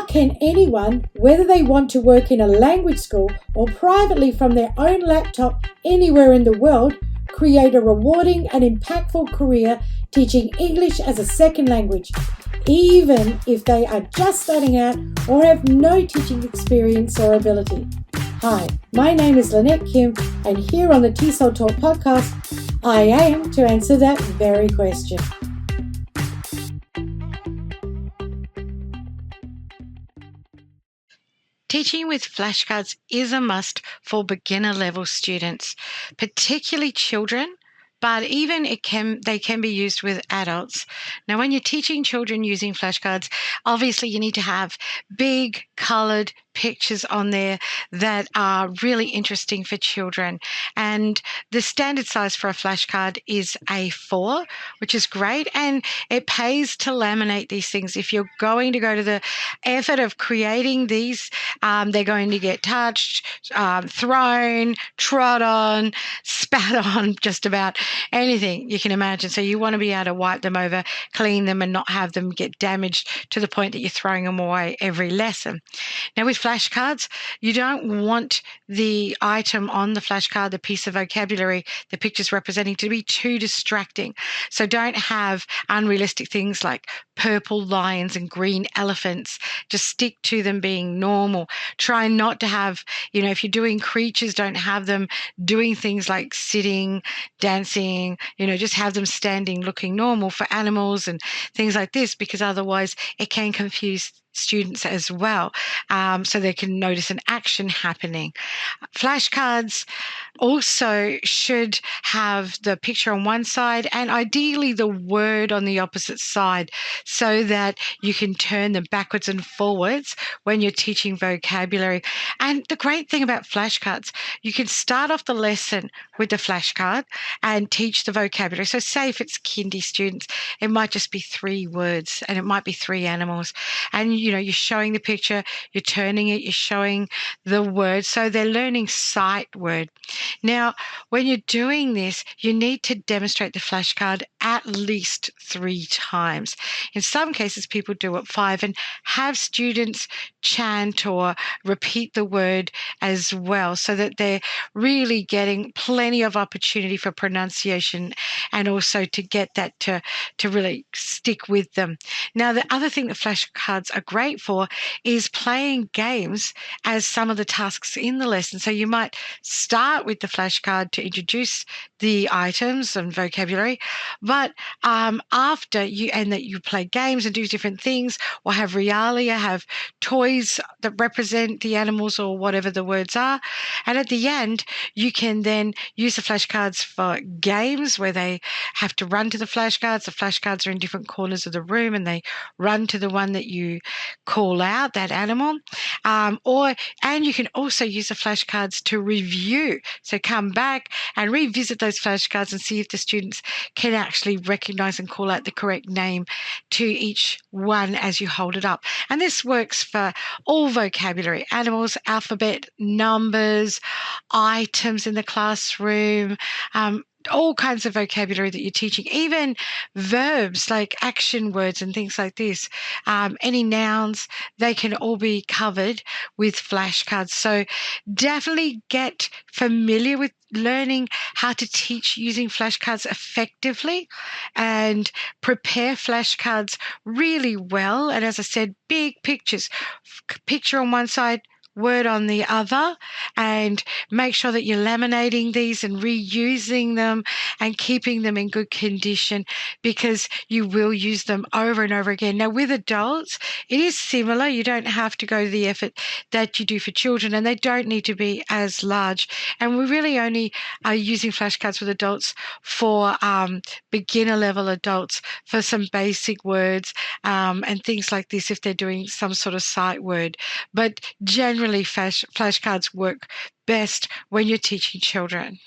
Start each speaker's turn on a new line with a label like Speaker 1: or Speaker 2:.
Speaker 1: How can anyone, whether they want to work in a language school or privately from their own laptop anywhere in the world, create a rewarding and impactful career teaching English as a second language, even if they are just starting out or have no teaching experience or ability? Hi, my name is Lynette Kim, and here on the TESOL Talk podcast, I aim to answer that very question.
Speaker 2: Teaching with flashcards is a must for beginner level students, particularly children, but even they can be used with adults. Now, when you're teaching children using flashcards, obviously you need to have big colored pictures on there that are really interesting for children. And the standard size for a flashcard is A4, which is great. And it pays to laminate these things. If you're going to go to the effort of creating these, they're going to get touched, thrown, trod on, spat on, just about anything you can imagine. So you want to be able to wipe them over, clean them, and not have them get damaged to the point that you're throwing them away every lesson. Now, with flashcards, you don't want the item on the flashcard, the piece of vocabulary the picture's representing, to be too distracting. So don't have unrealistic things like purple lions and green elephants. Just stick to them being normal. Try not to have, if you're doing creatures, don't have them doing things like sitting, dancing, just have them standing, looking normal for animals and things like this, because otherwise it can confuse students as well, so they can notice an action happening. Flashcards also should have the picture on one side and ideally the word on the opposite side, so that you can turn them backwards and forwards when you're teaching vocabulary. And the great thing about flashcards, you can start off the lesson with the flashcard and teach the vocabulary. So say if it's kindy students, it might just be 3 words and it might be 3 animals. And you're showing the picture, you're turning it, you're showing the word. So they're learning sight word. Now, when you're doing this, you need to demonstrate the flashcard at least 3 times. In some cases, people do it 5 and have students chant or repeat the word as well, so that they're really getting plenty of opportunity for pronunciation and also to get that to really stick with them. Now, the other thing that flashcards are great for is playing games as some of the tasks in the lesson. So you might start with the flashcard to introduce the items and vocabulary, but after you play games and do different things, or have realia, have toys that represent the animals or whatever the words are. And at the end, you can then use the flashcards for games where they have to run to the flashcards. The flashcards are in different corners of the room and they run to the one that you call out, that animal. And you can also use the flashcards to review. So come back and revisit those flashcards and see if the students can actually recognize and call out the correct name to each one as you hold it up. And this works for all vocabulary: animals, alphabet, numbers, items in the classroom, all kinds of vocabulary that you're teaching, even verbs like action words and things like this. Any nouns, they can all be covered with flashcards. So definitely get familiar with learning how to teach using flashcards effectively, and prepare flashcards really well. And as I said, big pictures, picture on one side, word on the other, and make sure that you're laminating these and reusing them and keeping them in good condition, because you will use them over and over again. Now, with adults, it is similar. You don't have to go to the effort that you do for children, and they don't need to be as large. And we really only are using flashcards with adults for beginner level adults, for some basic words and things like this, if they're doing some sort of sight word. But generally, flashcards work best when you're teaching children.